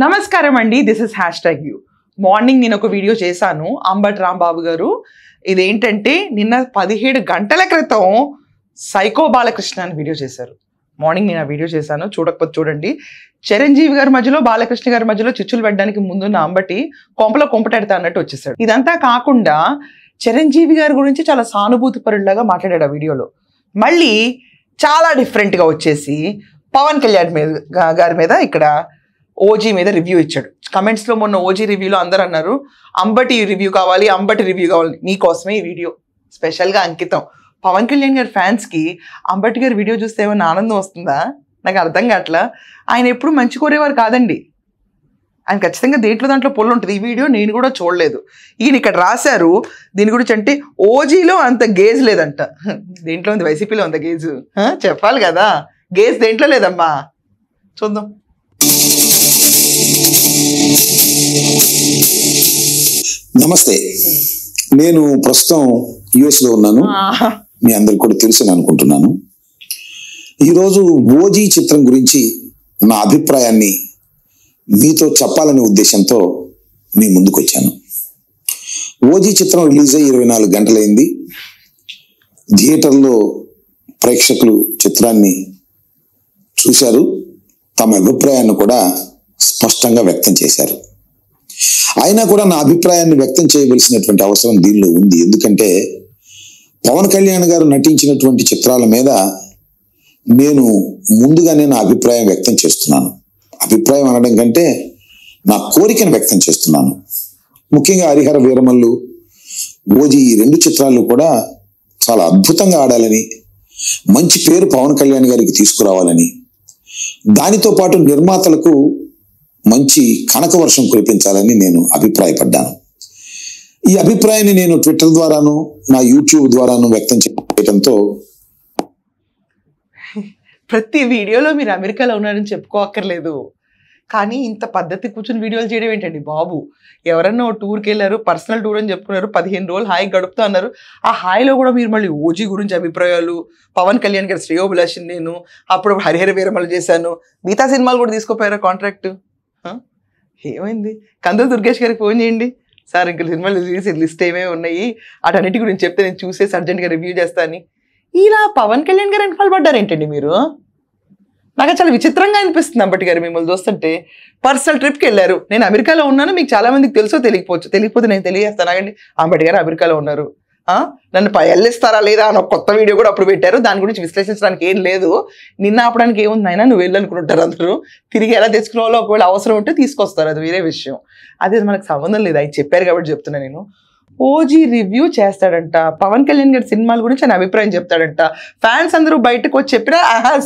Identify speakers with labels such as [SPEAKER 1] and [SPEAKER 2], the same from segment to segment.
[SPEAKER 1] నమస్కారం అండి, this is #you. Morning నేను ఒక వీడియో చేశాను అంబటి రాంబాబు గారు. ఇదేంటంటే నిన్న 17 గంటల క్రితం సైకో బాలకృష్ణ అని వీడియో చేశారు. మార్నింగ్ నేను ఆ వీడియో చేశాను, చూడకపోతే చూడండి. చిరంజీవి గారి మధ్యలో బాలకృష్ణ గారి మధ్యలో చిచ్చులు పెట్టడానికి ముందున్న అంబటి కొంపలో కొంపటెడతా అన్నట్టు వచ్చేసాడు. ఇదంతా కాకుండా చిరంజీవి గారి గురించి చాలా సానుభూతి పరులాగా మాట్లాడాడు ఆ వీడియోలో. మళ్ళీ చాలా డిఫరెంట్గా వచ్చేసి పవన్ కళ్యాణ్ గారి మీద ఇక్కడ ఓజీ మీద రివ్యూ ఇచ్చాడు. కమెంట్స్లో మొన్న ఓజీ రివ్యూలో అందరూ అన్నారు అంబటి రివ్యూ కావాలి, అంబటి రివ్యూ కావాలి. మీకోసమే ఈ వీడియో స్పెషల్గా అంకితం. పవన్ కళ్యాణ్ గారి ఫ్యాన్స్కి అంబటి గారి వీడియో చూస్తే ఏమైనా ఆనందం వస్తుందా? నాకు అర్థం కావట్లా. ఆయన ఎప్పుడు మంచి కోరేవారు కాదండి. ఆయన ఖచ్చితంగా దాంట్లో పొల్లు ఉంటుంది. ఈ వీడియో నేను కూడా చూడలేదు. ఈయన ఇక్కడ రాశారు దీని గురించి, అంటే ఓజీలో అంత గేజ్ లేదంట. దేంట్లో ఉంది? వైసీపీలో ఉందా గేజు? చెప్పాలి కదా, గేజ్ దేంట్లో లేదమ్మా. చూద్దాం.
[SPEAKER 2] నమస్తే, నేను ప్రస్తుతం యుఎస్ లో ఉన్నాను. మీ అందరికి కూడా తెలుసు అనుకుంటున్నాను. ఈరోజు ఓజీ చిత్రం గురించి నా అభిప్రాయాన్ని మీతో చెప్పాలనే ఉద్దేశంతో మీ ముందుకు వచ్చాను. ఓజీ చిత్రం రిలీజ్ అయ్యి 24 గంటలైంది. థియేటర్లో ప్రేక్షకులు చిత్రాన్ని చూశారు, తమ అభిప్రాయాన్ని కూడా స్పష్టంగా వ్యక్తం చేశారు. అయినా కూడా నా అభిప్రాయాన్ని వ్యక్తం చేయవలసినటువంటి అవసరం దీనిలో ఉంది. ఎందుకంటే పవన్ కళ్యాణ్ గారు నటించినటువంటి చిత్రాల మీద నేను ముందుగానే నా అభిప్రాయం వ్యక్తం చేస్తున్నాను. అభిప్రాయం అనడం కంటే నా కోరికను వ్యక్తం చేస్తున్నాను. ముఖ్యంగా హరిహర వీరమల్లు, ఓజీ ఈ 2 చిత్రాలు కూడా చాలా అద్భుతంగా ఆడాలని, మంచి పేరు పవన్ కళ్యాణ్ గారికి తీసుకురావాలని, దానితో పాటు నిర్మాతలకు మంచి కనక వర్షం కురిపించాలని నేను అభిప్రాయపడ్డాను. ఈ అభిప్రాయాన్ని నేను ట్విట్టర్ ద్వారాను నా యూట్యూబ్ ద్వారాను వ్యక్తం చేయడంతో
[SPEAKER 1] ప్రతి వీడియోలో మీరు అమెరికాలో ఉన్నారని చెప్పుకోక్కర్లేదు, కానీ ఇంత పద్ధతి కూర్చొని వీడియోలు చేయడం ఏంటండి బాబు? ఎవరన్నా టూర్కి వెళ్ళారు, పర్సనల్ టూర్ అని చెప్పుకున్నారు, 15 రోజులు హాయి గడుపుతా అన్నారు. ఆ హాయిలో కూడా మీరు మళ్ళీ ఓజీ గురించి అభిప్రాయాలు, పవన్ కళ్యాణ్ గారి శ్రేయోభిలాషిని నేను అప్పుడు హరిహర వీరమల్లు చేశాను, మిగతా సినిమాలు కూడా తీసుకోపోయారా కాంట్రాక్ట్? ఏమైంది? కందుల దుర్గేష్ గారికి ఫోన్ చేయండి, సార్ ఇంకా సినిమాలు లిస్ట్ ఏమేమి ఉన్నాయి అటన్నిటి గురించి చెప్తే నేను చూసేసి అర్జెంట్గా రివ్యూ చేస్తాను. ఇలా పవన్ కళ్యాణ్ గారు వెనకాల పడ్డారేంటండి మీరు? నాకు చాలా విచిత్రంగా అనిపిస్తుంది. అంబటి గారు మిమ్మల్ని చూస్తుంటే పర్సనల్ ట్రిప్కి వెళ్ళారు. నేను అమెరికాలో ఉన్నాను, మీకు చాలా మందికి తెలుసో తెలియకపోతే నేను తెలియజేస్తాను. ఆగండి, అంబటి గారు అమెరికాలో ఉన్నారు, నన్ను వెళ్ళిస్తారా లేదా అని ఒక కొత్త వీడియో కూడా అప్పుడు పెట్టారు. దాని గురించి విశ్లేషించడానికి ఏం లేదు. నిన్న ఆపడానికి ఏముంది అయినా, నువ్వు వెళ్ళనుకుంటారు అందరూ. తిరిగి ఎలా తెచ్చుకోవాలో ఒకవేళ అవసరం ఉంటే తీసుకొస్తారు, అది వేరే విషయం. అదే మనకు సంబంధం లేదు. ఆయన చెప్పారు కాబట్టి చెప్తున్నా నేను. ఓజీ రివ్యూ చేస్తాడంట, పవన్ కళ్యాణ్ గారి సినిమాల గురించి ఆయన అభిప్రాయం చెప్తాడంట. ఫ్యాన్స్ అందరూ బయటకు వచ్చి చెప్పినా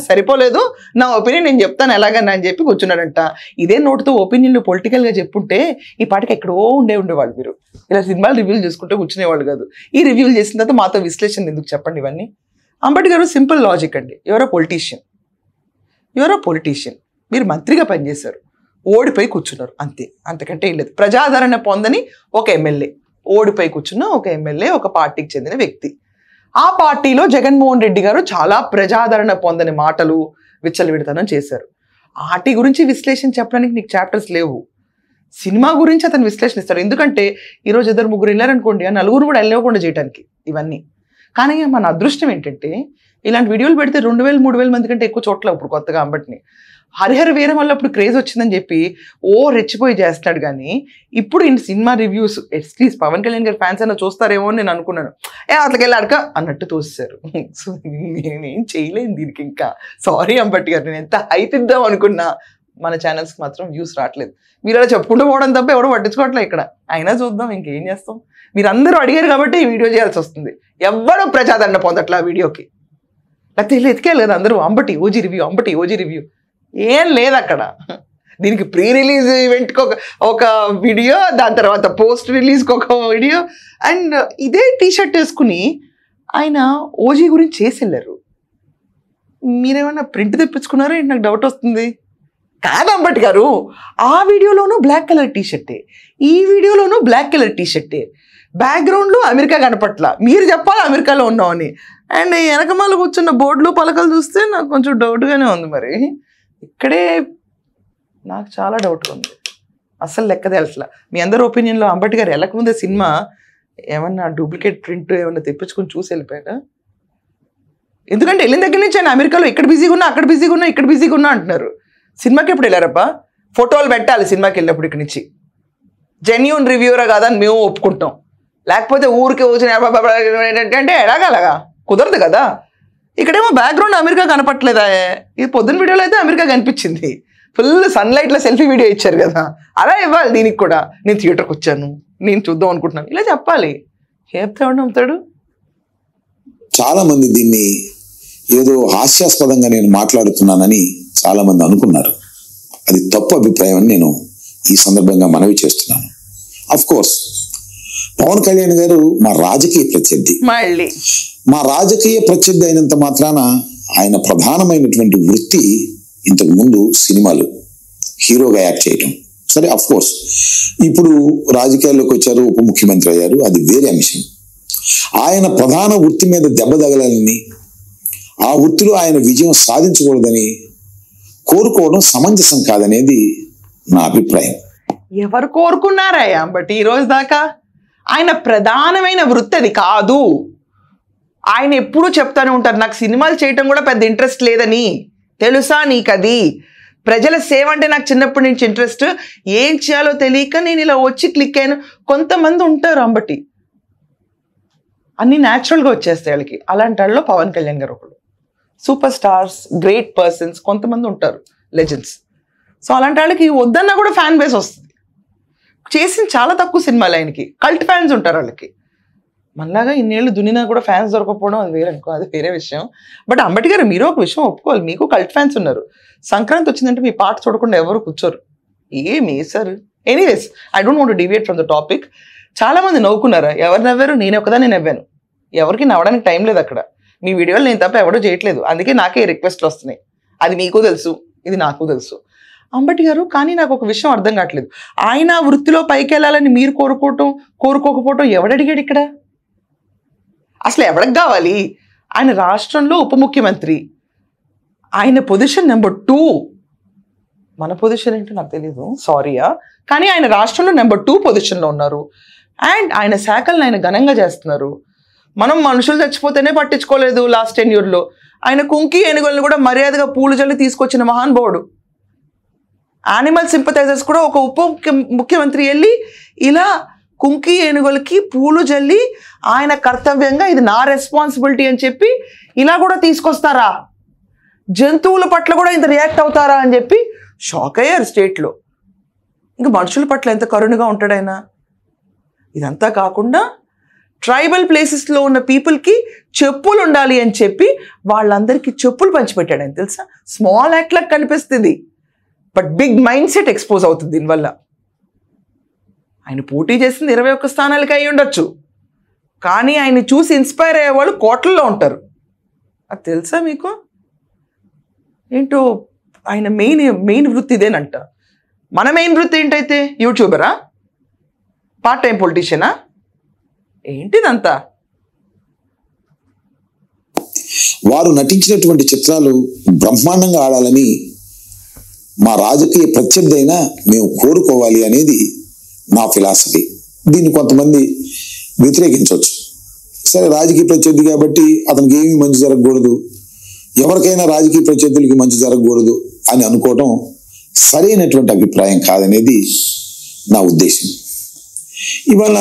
[SPEAKER 1] సరిపోలేదు, నా ఒపీనియన్ నేను చెప్తాను ఎలాగని అని చెప్పి కూర్చున్నాడంట. ఇదే నోటుతో ఒపీనియన్లు పొలిటికల్గా చెప్పుంటే ఈ పాటికి ఎక్కడో ఉండేవాళ్ళు. మీరు ఇలా సినిమాలు రివ్యూలు చేసుకుంటే కూర్చునేవాళ్ళు కాదు. ఈ రివ్యూలు చేసిన తర్వాత మాతో విశ్లేషణ ఎందుకు చెప్పండి ఇవన్నీ? అంబటి గారు సింపుల్ లాజిక్ అండి. ఎవరో పొలిటీషియన్, మీరు మంత్రిగా పనిచేశారు, ఓడిపోయి కూర్చున్నారు, అంతే, అంతకంటే ఏం లేదు. ప్రజాదరణ పొందని ఒక ఎమ్మెల్యే, ఓడిపోయి కూర్చున్న ఒక ఎమ్మెల్యే, ఒక పార్టీకి చెందిన వ్యక్తి. ఆ పార్టీలో జగన్మోహన్ రెడ్డి గారు చాలా ప్రజాదరణ పొందని మాటలు విచ్చలవిడతనం చేశారు. ఆటి గురించి విశ్లేషణ చెప్పడానికి నీకు చాప్టర్స్ లేవు. సినిమా గురించి అతను విశ్లేషణ ఇస్తాడు. ఎందుకంటే ఈరోజు 2-3 వెళ్ళారనుకోండి, ఆ 4 కూడా వెళ్ళకుండా చేయడానికి ఇవన్నీ. కానీ మన అదృష్టం ఏంటంటే ఇలాంటి వీడియోలు పెడితే 2000-3000 మంది కంటే ఎక్కువ చోట్ల ఇప్పుడు కొత్తగా అంబటిని. హరిహర వీరమల్లు అప్పుడు క్రేజ్ వచ్చిందని చెప్పి రెచ్చిపోయి చేస్తున్నాడు. కానీ ఇప్పుడు ఈ cinema reviews at least Pawan Kalyan గారి ఫ్యాన్స్ అయినా చూస్తారేమో అని నేను అనుకున్నాను. అట్లకి వెళ్ళాడక అన్నట్టు తోసేశారు. సో నేనేం చేయలేను దీనికి. ఇంకా సారీ అంబటి గారు, నేను ఎంత హైప్ ఇద్దాం అనుకున్నా మన ఛానల్స్కి మాత్రం వ్యూస్ రావట్లేదు. మీరు అలా చెప్పుకుంటూ పోవడం తప్ప ఎవరు పట్టించుకోవట్లేదు ఇక్కడ. అయినా చూద్దాం, ఇంకేం చేస్తాం. మీరు అందరూ అడిగారు కాబట్టి ఈ వీడియో చేయాల్సి వస్తుంది. ఎవ్వరూ ప్రజాదరణ పొందట్లా ఆ వీడియోకి. లేకపోతే ఎతికేయాలి కదా అందరూ, అంబటి ఓజీ రివ్యూ. ఏం లేదు అక్కడ. దీనికి ప్రీ రిలీజ్ ఈవెంట్కి ఒక వీడియో, దాని తర్వాత పోస్ట్ రిలీజ్కి ఒక వీడియో, అండ్ ఇదే టీషర్ట్ వేసుకుని ఆయన ఓజీ గురించి చేసి వెళ్ళారు. మీరేమన్నా ప్రింట్ తెప్పించుకున్నారో ఏంటి? నాకు డౌట్ వస్తుంది. కాదు అంబటి గారు, ఆ వీడియోలోనూ బ్లాక్ కలర్ టీషర్టే, ఈ వీడియోలోనూ బ్లాక్ కలర్ టీషర్టే. బ్యాక్గ్రౌండ్లో అమెరికా కనపట్ల, మీరు చెప్పాలి అమెరికాలో ఉన్నామని. అండ్ వెనకమాల కూర్చున్న బోర్డులు పలకలు చూస్తే నాకు కొంచెం డౌట్గానే ఉంది. మరి ఇక్కడే నాకు చాలా డౌట్గా ఉంది. అసలు లెక్కదే అసలు. మీ అందరి ఒపీనియన్లో అంబటి గారు వెళ్ళకముందే సినిమా ఏమన్నా డూప్లికేట్ ప్రింట్ ఏమన్నా తెప్పించుకొని చూసి వెళ్ళిపోయాడా? ఎందుకంటే వెళ్ళిన దగ్గర నుంచి ఆయన అమెరికాలో ఇక్కడ బిజీగా ఉన్నా, అక్కడ బిజీగా ఉన్నా, ఇక్కడ బిజీగా ఉన్నా అంటున్నారు. సినిమాకి ఎప్పుడు వెళ్ళారబ్బా? ఫోటోలు పెట్టాలి సినిమాకి వెళ్ళినప్పుడు ఇక్కడి నుంచి. జెన్యూన్ రివ్యూరా కాదని మేము ఒప్పుకుంటాం. లేకపోతే ఊరికే వచ్చిన అంటే ఎలాగలాగా కుదరదు కదా. ఇక్కడేమో బ్యాక్గ్రౌండ్ అమెరికా కనపట్లేదా? ఇది పొద్దున్న వీడియోలో అయితే అమెరికా కనిపించింది. ఫుల్ సన్లైట్లో సెల్ఫీ వీడియో ఇచ్చారు కదా, అలా ఇవ్వాలి దీనికి కూడా. నేను థియేటర్కి వచ్చాను, నేను చూద్దాం అనుకుంటున్నాను, ఇలా చెప్పాలి. చెప్తాడు నమ్ముతాడు.
[SPEAKER 2] చాలా మంది దీన్ని ఏదో హాస్యాస్పదంగా నేను మాట్లాడుతున్నానని చాలా మంది అనుకున్నారు. అది తప్పు అభిప్రాయం అని నేను ఈ సందర్భంగా మనవి చేస్తున్నాను. అఫ్ కోర్స్ పవన్ కళ్యాణ్ గారు మా రాజకీయ ప్రత్యర్థి. మా రాజకీయ ప్రత్యర్థి అయినంత మాత్రాన ఆయన ప్రధానమైనటువంటి వృత్తి ఇంతకు ముందు సినిమాలు, హీరోగా యాక్ట్ చేయటం. సరే, అఫ్ కోర్స్ ఇప్పుడు రాజకీయాల్లోకి వచ్చారు, ఉప ముఖ్యమంత్రి అయ్యారు, అది వేరే అంశం. ఆయన ప్రధాన వృత్తి మీద దెబ్బ తగలాలని, ఆ వృత్తిలో ఆయన విజయం సాధించకూడదని కోరుకోవడం సమంజసం కాదనేది నా అభిప్రాయం.
[SPEAKER 1] ఎవరు కోరుకున్నారయ్యా? బట్ ఈ రోజు దాకా ఆయన ప్రధానమైన వృత్తి అది కాదు. ఆయన ఎప్పుడూ చెప్తానే ఉంటారు, నాకు సినిమాలు చేయటం కూడా పెద్ద ఇంట్రెస్ట్ లేదని. తెలుసా నీకు అది? ప్రజల సేవ అంటే నాకు చిన్నప్పటి నుంచి ఇంట్రెస్ట్, ఏం చేయాలో తెలియక నేను ఇలా వచ్చి క్లిక్ అయ్యాను. కొంతమంది ఉంటారు అంబటి, అన్నీ న్యాచురల్గా వచ్చేస్తాయి వాళ్ళకి. అలాంటి వాళ్ళలో పవన్ కళ్యాణ్ గారు ఒకడు. సూపర్ స్టార్స్, గ్రేట్ పర్సన్స్ కొంతమంది ఉంటారు, లెజెండ్స్. సో అలాంటి వాళ్ళకి వద్దన్నా కూడా ఫ్యాన్ బేస్ వస్తుంది. చేసిన చాలా తక్కువ సినిమాలు ఆయనకి, కల్ట్ ఫ్యాన్స్ ఉంటారు వాళ్ళకి. మనలాగా ఇన్నేళ్ళు దునినా కూడా ఫ్యాన్స్ దొరకపోవడం అది వేరే అనుకో, అది వేరే విషయం. బట్ అంబటి గారు మీరు ఒక విషయం ఒప్పుకోవాలి, మీకు కల్ట్ ఫ్యాన్స్ ఉన్నారు. సంక్రాంతి వచ్చిందంటే మీ పాట చూడకుండా ఎవరు కూర్చోరు. ఏమి sir? Anyways, I don't want to deviate from the topic. చాలా మంది నవ్వుకున్నారా? ఎవరు నవ్వారు? నేను ఒకదా నేను నవ్వాను. ఎవరికి నవ్వడానికి టైం లేదు అక్కడ. మీ వీడియోలు నేను తప్ప ఎవడో చేయట్లేదు, అందుకే నాకే రిక్వెస్ట్లు వస్తున్నాయి. అది మీకు తెలుసు, ఇది నాకు తెలుసు. అంబటి గారు, కానీ నాకు ఒక విషయం అర్థం కావట్లేదు. ఆయన వృత్తిలో పైకి వెళ్ళాలని మీరు కోరుకోకపోవటం ఎవడడిగాడు ఇక్కడ? అసలు ఎవరికి కావాలి? ఆయన రాష్ట్రంలో ఉప ముఖ్యమంత్రి, ఆయన పొజిషన్ నెంబర్ 2. మన పొజిషన్ ఏంటో నాకు తెలీదు, సారీయా. కానీ ఆయన రాష్ట్రంలో నెంబర్ 2 పొజిషన్లో ఉన్నారు. అండ్ ఆయన శాఖలను ఆయన ఘనంగా చేస్తున్నారు. మనం మనుషులు చచ్చిపోతేనే పట్టించుకోలేదు లాస్ట్ 10 yearsలో. ఆయన కుంకి ఏనుగులను కూడా మర్యాదగా పూలు జల్లి తీసుకొచ్చిన మహానుభావుడు. యానిమల్ సింపథైజర్స్ కూడా ఒక ఉప ముఖ్యమంత్రి వెళ్ళి ఇలా కుంకి ఏనుగులకి పూలు జల్లి ఆయన కర్తవ్యంగా ఇది నా రెస్పాన్సిబిలిటీ అని చెప్పి ఇలా కూడా తీసుకొస్తారా? జంతువుల పట్ల కూడా ఇంత రియాక్ట్ అవుతారా అని చెప్పి షాక్ అయ్యారు స్టేట్లో. ఇంకా మనుషుల పట్ల ఎంత కరుణగా ఉంటాడు ఆయన. ఇదంతా కాకుండా ట్రైబల్ ప్లేసెస్లో ఉన్న పీపుల్కి చెప్పులు ఉండాలి అని చెప్పి వాళ్ళందరికీ చెప్పులు పంచిపెట్టాడు ఆయన, తెలుసా? స్మాల్ యాక్ట్ లాగా కనిపిస్తుంది, but big mindset expose అవుతుంది దీనివల్ల. ఆయన పోటీ చేసింది 21 స్థానాలకి అయి ఉండొచ్చు, కానీ ఆయన్ని చూసి ఇన్స్పైర్ అయ్యే వాళ్ళు కోట్లలో ఉంటారు. అది తెలుసా మీకు? ఏంటో ఆయన మెయిన్ వృత్తి ఇదేనంట. మన మెయిన్ వృత్తి ఏంటైతే? యూట్యూబరా? Part time పొలిటీషియనా? ఏంటిదంతా?
[SPEAKER 2] వారు నటించినటువంటి చిత్రాలు బ్రహ్మాండంగా ఆడాలని మా రాజకీయ ప్రత్యర్థి అయినా మేము కోరుకోవాలి అనేది నా ఫిలాసఫీ. దీన్ని కొంతమంది వ్యతిరేకించవచ్చు. సరే, రాజకీయ ప్రత్యర్థి కాబట్టి అతనికి ఏమీ మంచి జరగకూడదు, ఎవరికైనా రాజకీయ ప్రత్యర్థులకి మంచి జరగకూడదు అని అనుకోవడం సరైనటువంటి అభిప్రాయం కాదనేది నా ఉద్దేశం. ఇవాళ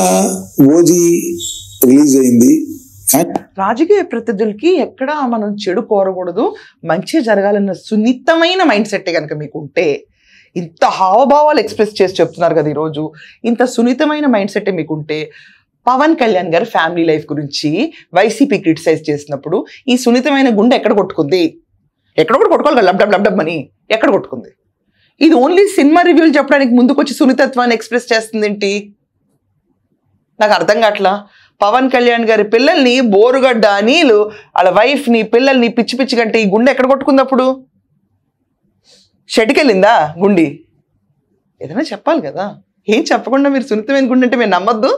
[SPEAKER 2] ఓజీ రిలీజ్ అయింది.
[SPEAKER 1] రాజకీయ ప్రతినిధులకి ఎక్కడా మనం చెడు కోరకూడదు, మంచి జరగాలన్న సున్నితమైన మైండ్ సెట్ కనుక మీకు ఉంటే, ఇంత హావభావాలు ఎక్స్ప్రెస్ చేసి చెప్తున్నారు కదా ఈరోజు, ఇంత సున్నితమైన మైండ్ సెట్ మీకుంటే, పవన్ కళ్యాణ్ గారు ఫ్యామిలీ లైఫ్ గురించి వైసీపీ క్రిటిసైజ్ చేసినప్పుడు ఈ సున్నితమైన గుండె ఎక్కడ కొట్టుకుంది? ఎక్కడ కూడా కొట్టుకోవాలి కదా, లబ్డబ్ అని ఎక్కడ కొట్టుకుంది? ఇది ఓన్లీ సినిమా రివ్యూలు చెప్పడానికి ముందుకొచ్చి సున్నితత్వాన్ని ఎక్స్ప్రెస్ చేస్తుంది ఏంటి? నాకు అర్థం కావట్లా. పవన్ కళ్యాణ్ గారి పిల్లల్ని బోరుగడ్డ నీళ్ళు, వాళ్ళ వైఫ్ని, పిల్లల్ని పిచ్చి పిచ్చి కంటే ఈ గుండె ఎక్కడ కొట్టుకుంది? అప్పుడు షెడ్కెళ్ళిందా గుండి? ఏదైనా చెప్పాలి కదా. ఏం చెప్పకుండా మీరు సున్నితమైన గుండె అంటే మేము నమ్మద్దు.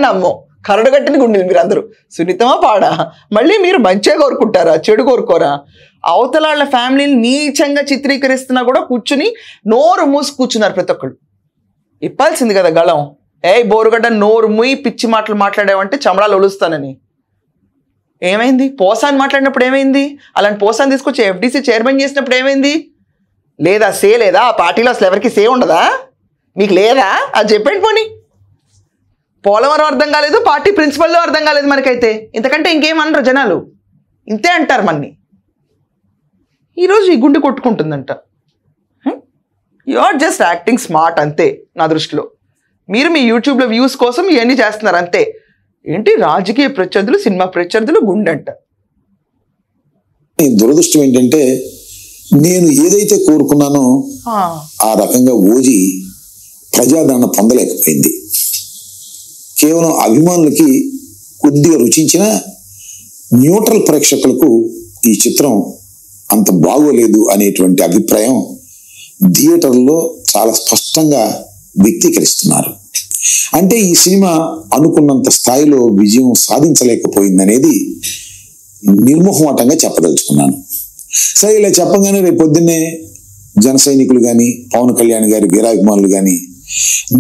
[SPEAKER 1] నమ్మో, కరడు కట్టిన గుండెలు మీరు అందరూ. సున్నితమా పాడా? మళ్ళీ మీరు మంచిగా కోరుకుంటారా, చెడు కోరుకోరా? అవతల వాళ్ళ ఫ్యామిలీని నీచంగా చిత్రీకరిస్తున్నా కూడా కూర్చుని నోరు మూసి కూర్చున్నారు ప్రతి ఒక్కళ్ళు. ఇప్పాల్సింది కదా గళం. బోరుగడ్డ నోరు ముయి పిచ్చి మాటలు మాట్లాడావంటే చమడాలు ఒలుస్తానని. ఏమైంది? పోసాని మాట్లాడినప్పుడు ఏమైంది? అలాంటి పోసాని తీసుకొచ్చి ఎఫ్డీసీ చైర్మన్ చేసినప్పుడు ఏమైంది? లేదా సే లేదా? ఆ పార్టీలో అసలు ఎవరికి సే ఉండదా? మీకు లేదా? అది చెప్పండి. పోనీ పోలవరం అర్థం కాలేదు, పార్టీ ప్రిన్సిపల్లో అర్థం కాలేదు మనకైతే. ఇంతకంటే ఇంకేమనరు జనాలు, ఇంతే అంటారు మన్ని. ఈరోజు ఈ గుండె కొట్టుకుంటుందంట. You are just acting smart అంతే నా దృష్టిలో. మీరు మీ యూట్యూబ్లో వ్యూస్ కోసం ఇవన్నీ చేస్తున్నారు అంతే. ఏంటి రాజకీయ ప్రత్యర్థులు, సినిమా ప్రత్యర్థులు గుండెంట.
[SPEAKER 2] దురదృష్టం ఏంటంటే నేను ఏదైతే కోరుకున్నానో ఆ రకంగా ఓజీ ప్రజాదరణ పొందలేకపోయింది. కేవలం అభిమానులకి కొద్దిగా రుచించిన న్యూట్రల్ ప్రేక్షకులకు ఈ చిత్రం అంత బాగోలేదు అనేటువంటి అభిప్రాయం థియేటర్లో చాలా స్పష్టంగా వ్యక్తీకరిస్తున్నారు. అంటే ఈ సినిమా అనుకున్నంత స్థాయిలో విజయం సాధించలేకపోయిందనేది నిర్మోహమాటంగా చెప్పదలుచుకున్నాను. సరే, ఇలా చెప్పగానే రేపు పొద్దున్నే జన సైనికులు కానీ పవన్ కళ్యాణ్ గారి వీరాభిమానులు కానీ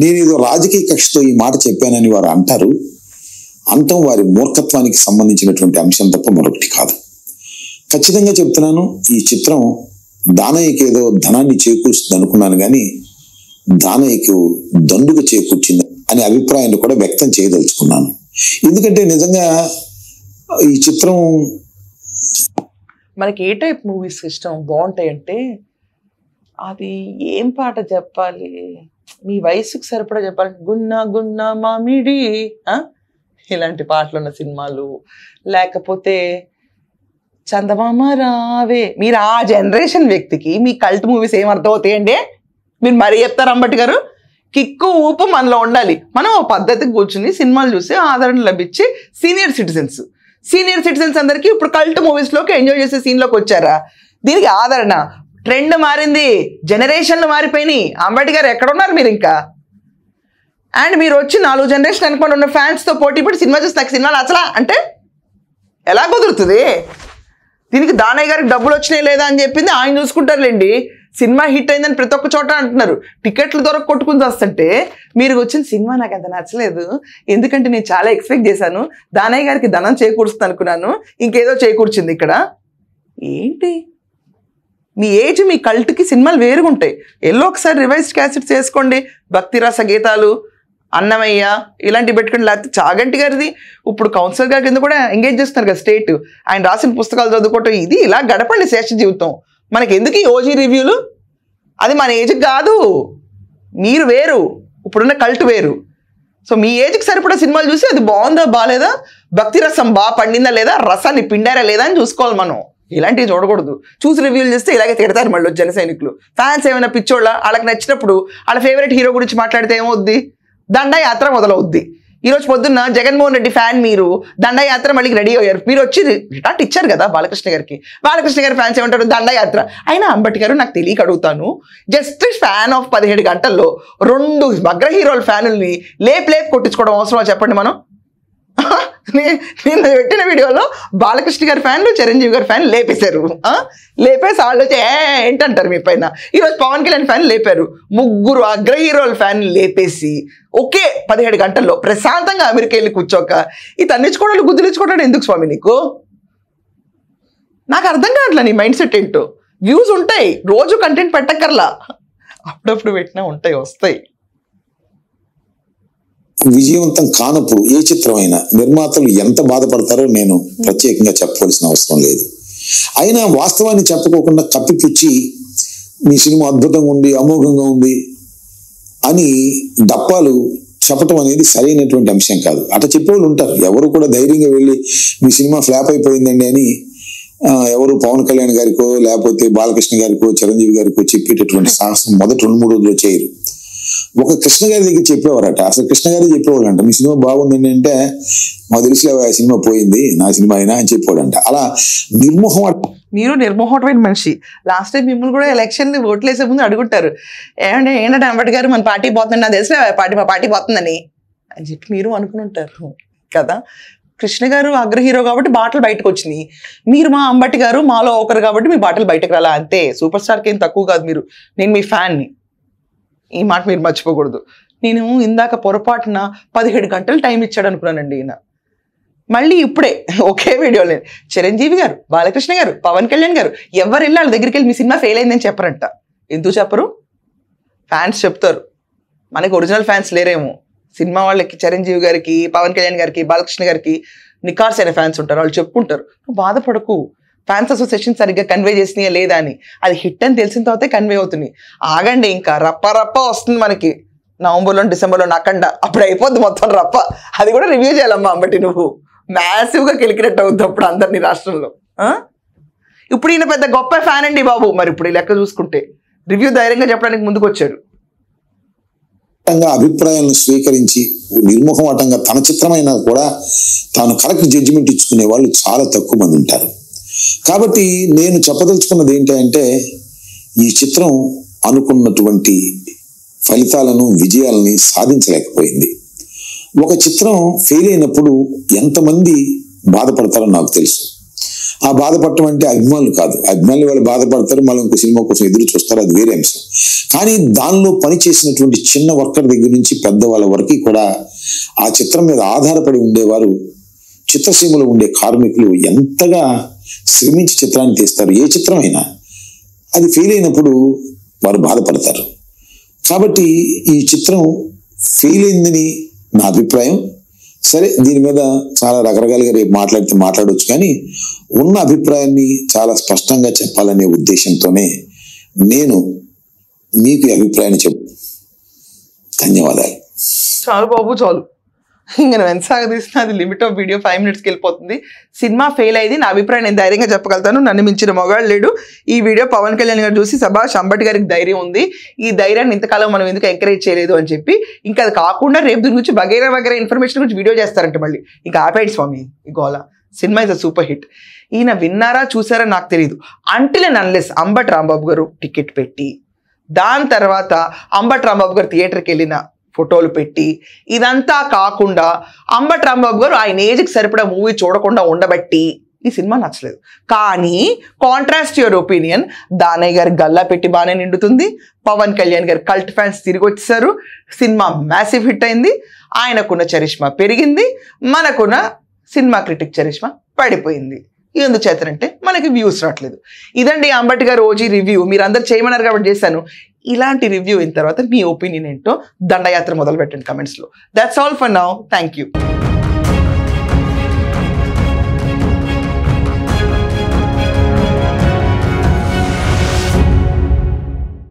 [SPEAKER 2] నేనేదో రాజకీయ కక్షతో ఈ మాట చెప్పానని వారు అంటారు. అంతం వారి మూర్ఖత్వానికి సంబంధించినటువంటి అంశం తప్ప మరొకటి కాదు. ఖచ్చితంగా చెప్తున్నాను, ఈ చిత్రం దానయ్యకి ఏదో ధనాన్ని చేకూరుస్తుంది అనుకున్నాను, కానీ దానయ్యకు దండుగా చేకూర్చింది అనే అభిప్రాయాన్ని కూడా వ్యక్తం చేయదలుచుకున్నాను. ఎందుకంటే నిజంగా ఈ చిత్రం
[SPEAKER 1] మనకి ఏ టైప్ మూవీస్ ఇష్టం బాగుంటాయి అంటే, అది ఏం పాట చెప్పాలి, మీ వయసుకు సరిపడా చెప్పాలి, గున్నా గున్నా మామిడి ఇలాంటి పాటలు ఉన్న సినిమాలు, లేకపోతే చందమామ రావే. మీరు ఆ జనరేషన్ వ్యక్తికి మీ కల్ట్ మూవీస్ ఏం అర్థం అవుతాయండి? మీరు మరీ చెప్తారు అంబటి గారు. కిక్కు ఊపు మనలో ఉండాలి. మనం ఓ పద్ధతికి కూర్చుని సినిమాలు చూసి ఆదరణ లభించి సీనియర్ సిటిజన్స్ అందరికీ ఇప్పుడు కల్ట్ మూవీస్లోకి ఎంజాయ్ చేసే సీన్లోకి వచ్చారా? దీనికి ఆదరణ. ట్రెండ్ మారింది, జనరేషన్లు మారిపోయినాయి. అంబటి గారు ఎక్కడున్నారు మీరు ఇంకా? అండ్ మీరు వచ్చి 4 జనరేషన్ అనుకోండి ఉన్న ఫ్యాన్స్తో పోటీ పడి సినిమా చూసి నాకు సినిమా నచ్చలా అంటే ఎలా కుదురుతుంది? దీనికి దానయ్య గారికి డబ్బులు వచ్చినాయి లేదా అని చెప్పింది ఆయన చూసుకుంటారులేండి. సినిమా హిట్ అయిందని ప్రతి ఒక్క చోట అంటున్నారు. టికెట్లు దొరక కొట్టుకుని వస్తుంటే మీరు వచ్చిన సినిమా నాకు అంత నచ్చలేదు, ఎందుకంటే నేను చాలా ఎక్స్పెక్ట్ చేశాను, దానయ్య గారికి ధనం చేకూరుస్తుంది అనుకున్నాను, ఇంకేదో చేకూర్చింది ఇక్కడ. ఏంటి మీ ఏజ్, మీ కల్ట్కి సినిమాలు వేరుగా ఉంటాయి. ఎల్లో ఒకసారి రివైజ్డ్ క్యాసెట్స్ వేసుకోండి. భక్తి రస గీతాలు, అన్నమయ్య ఇలాంటివి పెట్టుకుని, లేకపోతే చాగంటి గారిది ఇప్పుడు కౌన్సిలర్ గారి కింద కూడా ఎంగేజ్ చేస్తున్నారు కదా స్టేట్. ఆయన రాసిన పుస్తకాలు చదువుకోవటం, ఇది ఇలా గడపండి శేష జీవితం. మనకి ఎందుకు ఈ ఓజీ రివ్యూలు? అది మన ఏజ్కి కాదు. మీరు వేరు, ఇప్పుడున్న కల్ట్ వేరు. సో మీ ఏజ్కి సరిపడా సినిమాలు చూసి అది బాగుందా బాగాలేదా, భక్తి రసం బాగా పండిందా లేదా, రసాన్ని పిండారా లేదా అని చూసుకోవాలి మనం. ఇలాంటివి చూడకూడదు. చూసి రివ్యూలు చేస్తే ఇలాగే తిడతారు మళ్ళీ జన సైనికులు. ఫ్యాన్స్ ఏమైనా పిచ్చోళ్ళ, వాళ్ళకి నచ్చినప్పుడు వాళ్ళ ఫేవరెట్ హీరో గురించి మాట్లాడితే ఏమవుద్ది? దండయాత్ర మొదలవుద్ది. ఈరోజు పొద్దున్న జగన్మోహన్ రెడ్డి ఫ్యాన్ మీరు, దండయాత్ర మళ్ళీ రెడీ అయ్యారు. మీరు వచ్చి రిటార్ట్ ఇచ్చారు కదా బాలకృష్ణ గారికి. బాలకృష్ణ గారి ఫ్యాన్స్ ఏమంటారు? దండయాత్ర. అయినా అంబటి గారు నాకు తెలియక అడుగుతాను, జస్ట్ ఫ్యాన్ ఆఫ్ 17 గంటల్లో 2 అగ్ర హీరోల ఫ్యానుల్ని లేపు కొట్టించుకోవడం అవసరమా చెప్పండి మనం? నేను పెట్టిన వీడియోలో బాలకృష్ణ గారి ఫ్యాన్లు, చిరంజీవి గారి ఫ్యాన్ లేపేశారు. లేపేసి వాళ్ళు వచ్చి ఏంటంటారు మీ పైన. ఈరోజు పవన్ కళ్యాణ్ ఫ్యాన్ లేపారు. 3 అగ్ర హీరోల ఫ్యాన్ లేపేసి ఒకే 17 గంటల్లో ప్రశాంతంగా అమెరికా వెళ్ళి కూర్చోక ఈ తన్నించుకోవడాలు గుద్దులించుకోవడం ఎందుకు స్వామి నీకు? నాకు అర్థం కావట్లే నీ మైండ్ సెట్ ఏంటో. వ్యూస్ ఉంటాయి, రోజు కంటెంట్ పెట్టక్కర్లా, అప్పుడప్పుడు పెట్టినా ఉంటాయి, వస్తాయి.
[SPEAKER 2] విజయవంతం కానప్పుడు ఏ చిత్రమైనా నిర్మాతలు ఎంత బాధపడతారో నేను ప్రత్యేకంగా చెప్పవలసిన అవసరం లేదు. అయినా వాస్తవాన్ని చెప్పుకోకుండా కప్పిపుచ్చి మీ సినిమా అద్భుతంగా ఉంది, అమోఘంగా ఉంది అని డప్పాలు చెప్పటం అనేది సరైనటువంటి అంశం కాదు. అట్లా చెప్పేవాళ్ళు ఉంటారు. ఎవరు కూడా ధైర్యంగా వెళ్ళి మీ సినిమా ఫ్లాప్ అయిపోయిందండి అని ఎవరు పవన్ కళ్యాణ్ గారికో లేకపోతే బాలకృష్ణ గారికో చిరంజీవి గారికో చెప్పేటటువంటి సాహసం మొదటి 2-3 రోజుల్లో చేయరు. ఒక కృష్ణ గారి దగ్గర చెప్పేవారట. అసలు కృష్ణ గారే చెప్పేవాళ్ళంట, మీ సినిమా బాగుందండి అంటే మాకు తెలిసిలే ఆ సినిమా పోయింది, నా సినిమా అయినా అని చెప్పాడంట. అలా
[SPEAKER 1] మీరు నిర్మోహమైన మనిషి. లాస్ట్ టైం మిమ్మల్ని కూడా ఎలక్షన్ ఓట్లు వేసే ముందు అడుగుంటారు, ఏంటంటే అంబటి గారు మన పార్టీ పోతుంది, నాకు తెలిసిన మా పార్టీ పోతుందని అని చెప్పి మీరు అనుకుని ఉంటారు కదా. కృష్ణ గారు అగ్ర హీరో కాబట్టి బాటలు బయటకు వచ్చినాయి. మీరు మా అంబటి గారు మాలో ఒకరు కాబట్టి మీ బాటలు బయటకు రాలా అంతే. సూపర్ స్టార్కి ఏం తక్కువ కాదు మీరు. నేను మీ ఫ్యాన్ని, ఈ మాట మీరు మర్చిపోకూడదు. నేను ఇందాక పొరపాటున 17 గంటలు టైం ఇచ్చాడు అనుకున్నానండి ఈయన. మళ్ళీ ఇప్పుడే ఒకే వీడియోలో చిరంజీవి గారు, బాలకృష్ణ గారు, పవన్ కళ్యాణ్ గారు ఎవరు వెళ్ళి వాళ్ళ దగ్గరికి వెళ్ళి మీ సినిమా ఫెయిల్ అయిందని చెప్పరంట. ఎందుకు చెప్పరు? ఫ్యాన్స్ చెప్తారు. మనకి ఒరిజినల్ ఫ్యాన్స్ లేరేమో. సినిమా వాళ్ళకి, చిరంజీవి గారికి, పవన్ కళ్యాణ్ గారికి, బాలకృష్ణ గారికి నికార్స్ అయిన ఫ్యాన్స్ ఉంటారు. వాళ్ళు చెప్పుకుంటారు, నువ్వు బాధపడకు, ఫ్యాన్స్ అసోసియేషన్ సరిగ్గా కన్వే చేసినాయా లేదా అని. అది హిట్ అని తెలిసిన తర్వాతే కన్వే అవుతుంది. ఆగండి, ఇంకా రప్ప వస్తుంది మనకి నవంబర్లో డిసెంబర్లో నకండ, అప్పుడు అయిపోద్ది మొత్తం రప్ప. అది కూడా రివ్యూ చేయాలమ్మా అంబటి. నువ్వు మ్యాసివ్గా కెలికినట్టు అవుద్ది అప్పుడు అందరినీ రాష్ట్రంలో. ఇప్పుడు ఈయన పెద్ద గొప్ప ఫ్యాన్ అండి బాబు. మరి ఇప్పుడు ఈ లెక్క చూసుకుంటే రివ్యూ ధైర్యంగా చెప్పడానికి ముందుకు వచ్చాడు.
[SPEAKER 2] అభిప్రాయాలను స్వీకరించి నిర్ముఖమాటంగా తన చిత్రమైనా కూడా తాను కరెక్ట్ జడ్జిమెంట్ ఇచ్చుకునే వాళ్ళు చాలా తక్కువ మంది ఉంటారు. కాబట్టి నేను చెప్పదలుచుకున్నది ఏంటంటే, ఈ చిత్రం అనుకున్నటువంటి ఫలితాలను, విజయాలని సాధించలేకపోయింది. ఒక చిత్రం ఫెయిల్ అయినప్పుడు ఎంతమంది బాధపడతారో నాకు తెలుసు. ఆ బాధపడటం అంటే అభిమానులు కాదు, అభిమానులు వాళ్ళు బాధపడతారు, మళ్ళీ ఇంకో సినిమా కోసం ఎదురు చూస్తారు, అది వేరే అంశం. కానీ దానిలో పనిచేసినటువంటి చిన్న వర్కర్ దగ్గర నుంచి పెద్దవాళ్ళ వరకు కూడా ఆ చిత్రం మీద ఆధారపడి ఉండేవారు, చిత్రసీమలో ఉండే కార్మికులు ఎంతగా శ్రమించి చిత్రాన్ని తీస్తారు. ఏ చిత్రమైనా అది ఫెయిల్ అయినప్పుడు వారు బాధపడతారు. కాబట్టి ఈ చిత్రం ఫెయిల్ అయిందని నా అభిప్రాయం. సరే, దీని మీద చాలా రకరకాలుగా రేపు మాట్లాడవచ్చు, కానీ ఉన్న అభిప్రాయాన్ని చాలా స్పష్టంగా చెప్పాలనే ఉద్దేశంతోనే నేను మీకు ఈ అభిప్రాయాన్ని ధన్యవాదాలు.
[SPEAKER 1] చాలు బాబు, చాలు. ఇంకా నేను ఎంత సాగదీసినా అది లిమిట్ ఆఫ్ వీడియో 5 minutesకి వెళ్ళిపోతుంది. సినిమా ఫెయిల్ అయింది, నా అభిప్రాయం నేను ధైర్యంగా చెప్పగలుగుతాను. నన్ను మించిన మొగాడు లేడు. ఈ వీడియో పవన్ కళ్యాణ్ గారు చూసి సభాష్, అంబటి గారికి ధైర్యం ఉంది, ఈ ధైర్యాన్ని ఇంతకాలం మనం ఎందుకు ఎంకరేజ్ చేయలేదు అని చెప్పి, ఇంకా అది కాకుండా రేపు దీని గురించి వగైరా ఇన్ఫర్మేషన్ గురించి వీడియో చేస్తారంటే మళ్ళీ ఇంకా ఆపేయండి స్వామి ఈ గోల. Cinema is a super hit. ఈయన విన్నారా చూసారా నాకు తెలియదు. Until and unless Ambati Rambabu గారు టికెట్ పెట్టి, దాని తర్వాత అంబటి రాంబాబు గారు థియేటర్కి వెళ్ళిన ఫోటోలు పెట్టి, ఇదంతా కాకుండా అంబటి రాంబాబు గారు ఆయన ఏజ్కి సరిపడా మూవీ చూడకుండా ఉండబట్టి ఈ సినిమా నచ్చలేదు. కానీ కాంట్రాస్ట్ యువర్ ఒపీనియన్, దానయ్య గారి గల్లా పెట్టి బాగానే నిండుతుంది, పవన్ కళ్యాణ్ గారి కల్ట్ ఫ్యాన్స్ తిరిగి వచ్చేసారు, సినిమా మ్యాసివ్ హిట్ అయింది, ఆయనకున్న చరిష్మా పెరిగింది, మనకున్న సినిమా క్రిటిక్ చరిష్మా పడిపోయింది. ఎందుచేతనంటే మనకి వ్యూస్ రావట్లేదు. ఇదండి అంబటి గారు ఓజీ రివ్యూ. మీరు అందరు చేయమన్నారు కాబట్టి చేశాను. ఇలాంటి రివ్యూ అయిన తర్వాత మీ ఒపీనియన్ ఏంటో దండయాత్ర మొదలు పెట్టండి కమెంట్స్లో. That's all for now. Thank you.